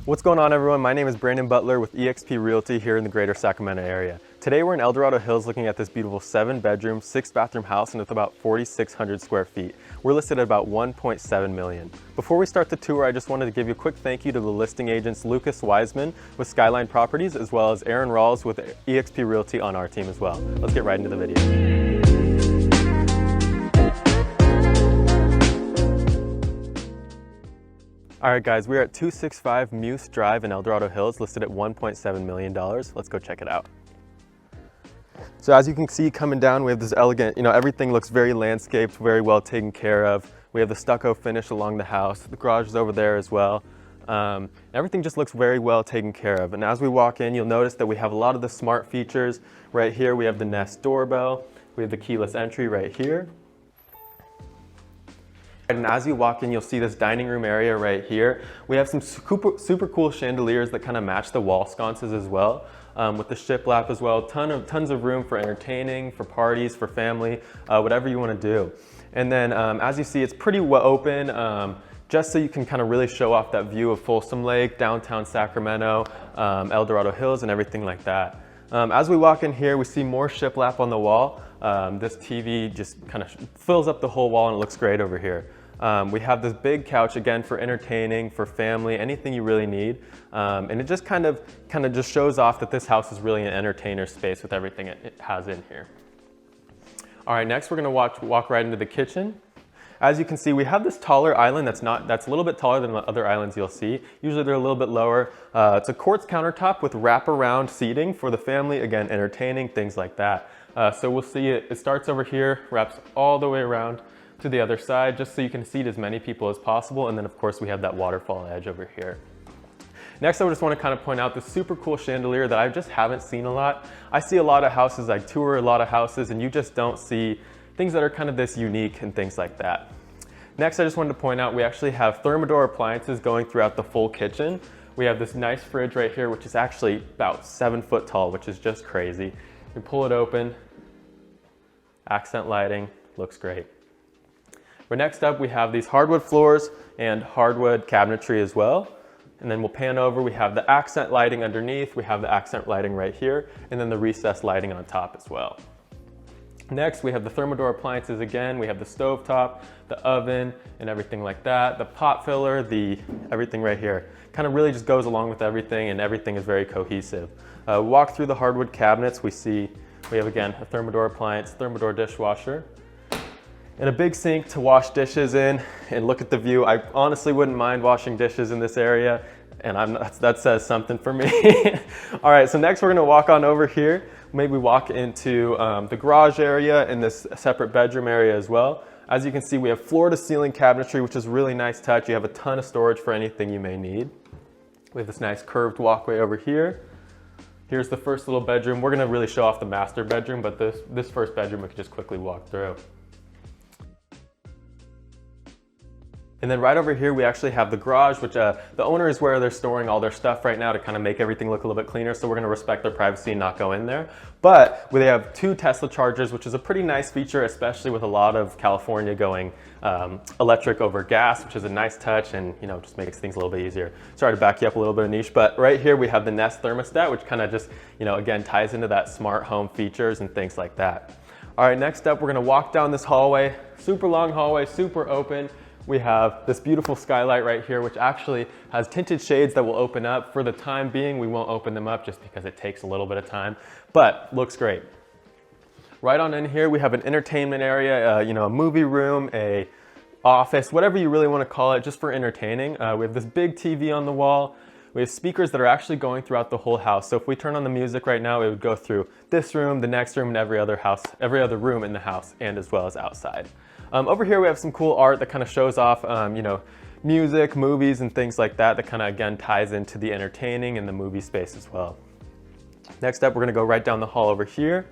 What's going on, everyone? My name is Brandon Butler with eXp Realty here in the greater Sacramento area. Today we're in Dorado Hills looking at this beautiful 7-bedroom, 6-bathroom house and with about 4,600 square feet. We're listed at about $1.7 million. Before we start the tour, I just wanted to give you a quick thank you to the listing agents Lucas Wiseman with Skyline Properties as well as Aaron Rawls with eXp Realty on our team as well. Let's get right into the video. All right, guys, we're at 265 Muse Drive in Dorado Hills, listed at $1.7 million. Let's go check it out. So as you can see coming down, we have this elegant, everything looks very landscaped, very well taken care of. We have the stucco finish along the house. The garage is over there as well. Everything just looks very well taken care of. And as we walk in, you'll notice that we have a lot of the smart features. Right here, we have the Nest doorbell. We have the keyless entry right here. And as you walk in, you'll see this dining room area right here. We have some super cool chandeliers that kind of match the wall sconces as well, with the shiplap as well. Tons of room for entertaining, for parties, for family, whatever you want to do. And then as you see, it's pretty well open, just so you can kind of really show off that view of Folsom Lake, downtown Sacramento, Dorado Hills, and everything like that. As we walk in here, we see more shiplap on the wall. This TV just kind of fills up the whole wall and it looks great over here. We have this big couch again for entertaining, for family, anything you really need. And it just kind of just shows off that this house is really an entertainer space with everything it has in here. All right, next we're gonna walk right into the kitchen. As you can see, we have this taller island that's a little bit taller than the other islands you'll see. Usually they're a little bit lower. It's a quartz countertop with wraparound seating for the family, again, entertaining, things like that. So we'll see it starts over here, wraps all the way around to the other side, just so you can seat as many people as possible. And then of course we have that waterfall edge over here. Next, I just want to kind of point out this super cool chandelier that I just haven't seen a lot. I see a lot of houses, I tour a lot of houses, and you just don't see things that are kind of this unique and things like that. Next, I just wanted to point out we actually have Thermador appliances going throughout the full kitchen. We have this nice fridge right here, which is actually about 7 foot tall, which is just crazy. We pull it open, accent lighting, looks great. But next up, we have these hardwood floors and hardwood cabinetry as well. And then we'll pan over, we have the accent lighting underneath, we have the accent lighting right here, and then the recessed lighting on top as well. Next, we have the Thermador appliances again. We have the stove top, the oven, and everything like that. The pot filler, everything right here. Kind of really just goes along with everything, and everything is very cohesive. Walk through the hardwood cabinets, we have again a Thermador appliance, Thermador dishwasher, and a big sink to wash dishes in. And look at the view. I honestly wouldn't mind washing dishes in this area, and that says something for me. All right, so next we're gonna walk on over here. Maybe walk into the garage area and this separate bedroom area as well. As you can see, we have floor to ceiling cabinetry, which is a really nice touch. You have a ton of storage for anything you may need. We have this nice curved walkway over here. Here's the first little bedroom. We're gonna really show off the master bedroom, but this first bedroom we could just quickly walk through. And then right over here, we actually have the garage, which the owner is where they're storing all their stuff right now to kind of make everything look a little bit cleaner. So we're gonna respect their privacy and not go in there. But they have 2 Tesla chargers, which is a pretty nice feature, especially with a lot of California going electric over gas, which is a nice touch and just makes things a little bit easier. Sorry to back you up a little bit, Anish, but right here we have the Nest thermostat, which kind of just, again, ties into that smart home features and things like that. All right, next up, we're gonna walk down this hallway, super long hallway, super open. We have this beautiful skylight right here, which actually has tinted shades that will open up. For the time being, we won't open them up just because it takes a little bit of time, but looks great. Right on in here, we have an entertainment area, a movie room, a office, whatever you really want to call it, just for entertaining. We have this big TV on the wall. We have speakers that are actually going throughout the whole house. So if we turn on the music right now, it would go through this room, the next room, and every other room in the house, and as well as outside. Over here we have some cool art that kind of shows off music, movies, and things like that kind of again ties into the entertaining and the movie space as well. Next up, we're gonna go right down the hall over here.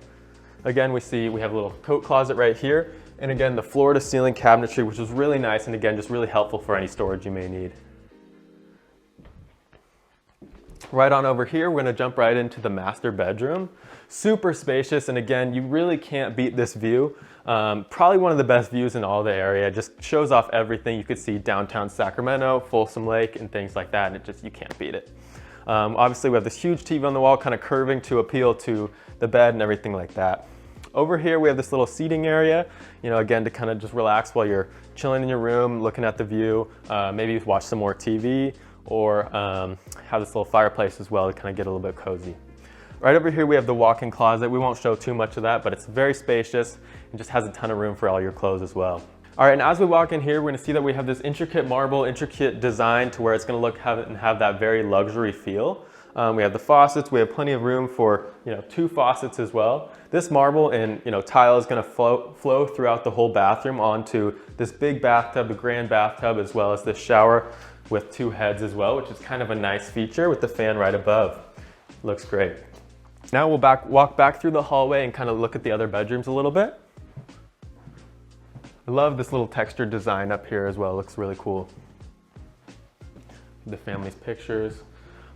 Again, we have a little coat closet right here. And again, the floor to ceiling cabinetry, which is really nice and again, just really helpful for any storage you may need. Right on over here, we're gonna jump right into the master bedroom. Super spacious, and again, you really can't beat this view. Probably one of the best views in all the area. Just shows off everything. You could see downtown Sacramento, Folsom Lake, and things like that, and you can't beat it. Obviously, we have this huge TV on the wall, kind of curving to appeal to the bed and everything like that. Over here, we have this little seating area, again, to kind of just relax while you're chilling in your room, looking at the view, maybe watch some more TV, or have this little fireplace as well to kind of get a little bit cozy. Right over here, we have the walk-in closet. We won't show too much of that, but it's very spacious and just has a ton of room for all your clothes as well. All right, and as we walk in here, we're gonna see that we have this intricate marble, intricate design to where it's gonna have that very luxury feel. We have the faucets. We have plenty of room for 2 faucets as well. This marble and tile is going to flow throughout the whole bathroom onto this big bathtub, the grand bathtub, as well as this shower with 2 heads as well, which is kind of a nice feature with the fan right above. Looks great. Now we'll walk back through the hallway and kind of look at the other bedrooms a little bit. I love this little textured design up here as well. It looks really cool. The family's pictures.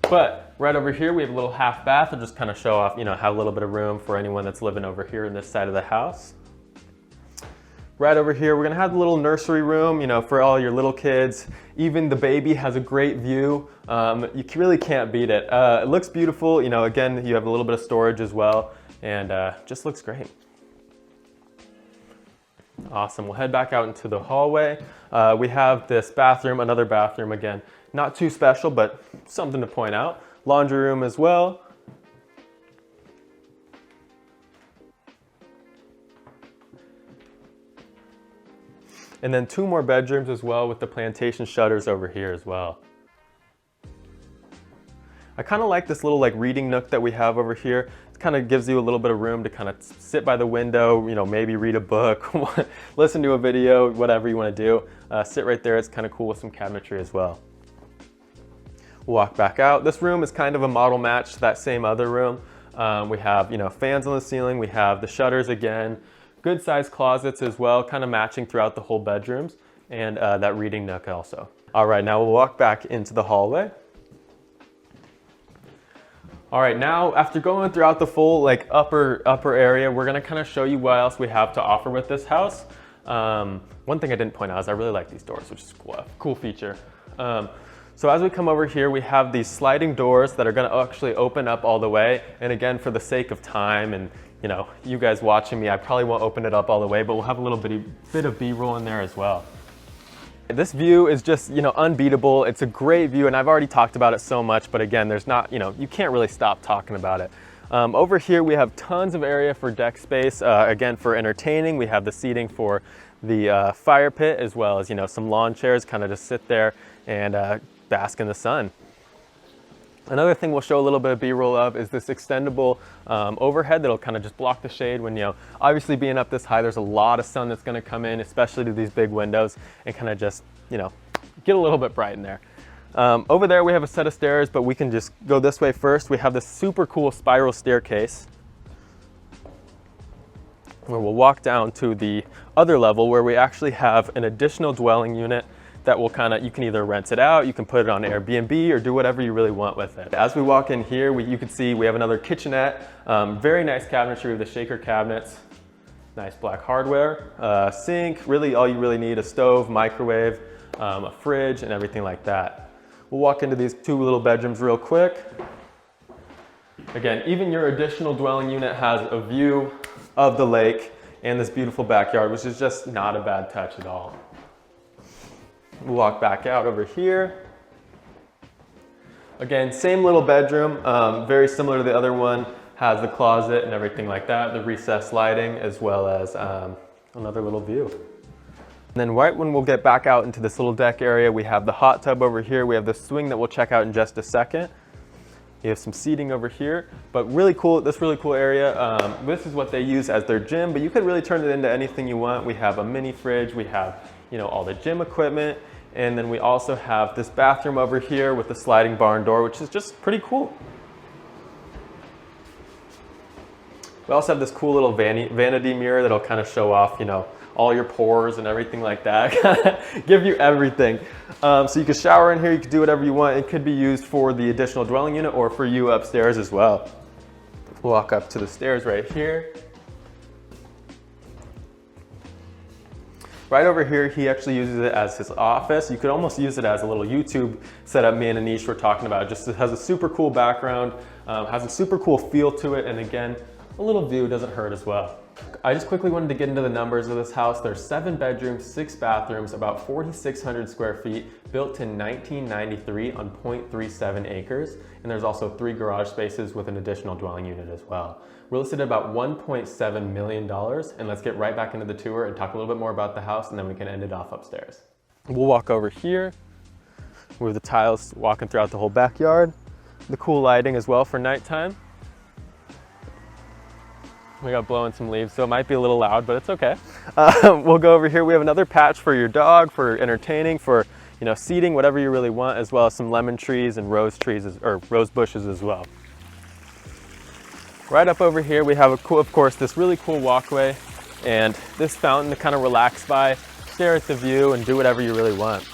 But right over here, we have a little half bath to just kind of show off, have a little bit of room for anyone that's living over here in this side of the house. Right over here, we're gonna have a little nursery room, for all your little kids. Even the baby has a great view. You really can't beat it. It looks beautiful. Again, you have a little bit of storage as well, and just looks great. Awesome. We'll head back out into the hallway. We have this bathroom, another bathroom again. Not too special, but something to point out. Laundry room as well. And then 2 more bedrooms as well with the plantation shutters over here as well. I kind of like this little reading nook that we have over here. It kind of gives you a little bit of room to kind of sit by the window, maybe read a book, listen to a video, whatever you want to do. Sit right there. It's kind of cool with some cabinetry as well. We'll walk back out. This room is kind of a model match to that same other room. We have, fans on the ceiling. We have the shutters again. Good sized closets as well, kind of matching throughout the whole bedrooms, and that reading nook also. All right, now we'll walk back into the hallway. All right, now after going throughout the full upper area, we're gonna kind of show you what else we have to offer with this house. One thing I didn't point out is I really like these doors, which is a cool feature. So as we come over here, we have these sliding doors that are gonna actually open up all the way. And again, for the sake of time and you guys watching me, I probably won't open it up all the way, but we'll have a little bit of B-roll in there as well. This view is just, unbeatable. It's a great view, and I've already talked about it so much, but again, there's not, you can't really stop talking about it. Over here, we have tons of area for deck space. Again, for entertaining, we have the seating for the fire pit, as well as, some lawn chairs, kind of just sit there and bask in the sun. Another thing we'll show a little bit of B-roll of is this extendable overhead that'll kind of just block the shade when, obviously being up this high, there's a lot of sun that's gonna come in, especially to these big windows, and kind of just, get a little bit bright in there. Over there, we have a set of stairs, but we can just go this way first. We have this super cool spiral staircase where we'll walk down to the other level where we actually have an additional dwelling unit that will you can either rent it out, you can put it on Airbnb, or do whatever you really want with it. As we walk in here, you can see we have another kitchenette, very nice cabinetry with the shaker cabinets, nice black hardware, sink, really all you really need, a stove, microwave, a fridge, and everything like that. We'll walk into these 2 little bedrooms real quick. Again, even your additional dwelling unit has a view of the lake and this beautiful backyard, which is just not a bad touch at all. We'll walk back out over here. Again, same little bedroom, very similar to the other one, has the closet and everything like that, the recessed lighting, as well as another little view. And then right when we'll get back out into this little deck area, we have the hot tub over here. We have the swing that we'll check out in just a second. You have some seating over here, but really cool, this really cool area. This is what they use as their gym, but you could really turn it into anything you want. We have a mini fridge, we have all the gym equipment, and then we also have this bathroom over here with the sliding barn door, which is just pretty cool. We also have this cool little vanity mirror that'll kind of show off, all your pores and everything like that. Give you everything. So you can shower in here, you can do whatever you want. It could be used for the additional dwelling unit or for you upstairs as well. We'll walk up to the stairs right here. Right over here, he actually uses it as his office. You could almost use it as a little YouTube setup me and Anish were talking about. Just it has a super cool background, has a super cool feel to it, and again, a little view doesn't hurt as well. I just quickly wanted to get into the numbers of this house. There's 7 bedrooms, 6 bathrooms, about 4,600 square feet, built in 1993 on 0.37 acres. And there's also 3 garage spaces with an additional dwelling unit as well. We're listed at about $1.7 million. And let's get right back into the tour and talk a little bit more about the house, and then we can end it off upstairs. We'll walk over here with the tiles walking throughout the whole backyard. The cool lighting as well for nighttime. We got blowing some leaves, so it might be a little loud, but it's okay. We'll go over here. We have another patch for your dog, for entertaining, for seating, whatever you really want, as well as some lemon trees and rose trees, or rose bushes as well. Right up over here, we have of course, this really cool walkway and this fountain to kind of relax by, stare at the view, and do whatever you really want.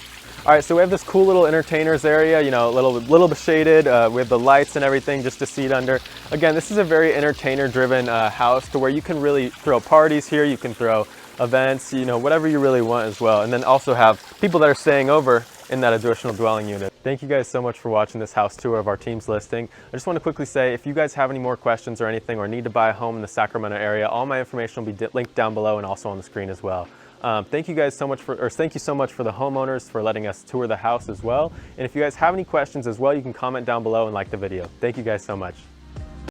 All right, so we have this cool little entertainers area, a little bit shaded. We have the lights and everything just to seat under. Again, this is a very entertainer-driven house to where you can really throw parties here. You can throw events, whatever you really want as well. And then also have people that are staying over in that additional dwelling unit. Thank you guys so much for watching this house tour of our team's listing. I just want to quickly say, if you guys have any more questions or anything, or need to buy a home in the Sacramento area, all my information will be linked down below and also on the screen as well. Thank you so much for the homeowners for letting us tour the house as well. And if you guys have any questions as well, you can comment down below and like the video. Thank you guys so much.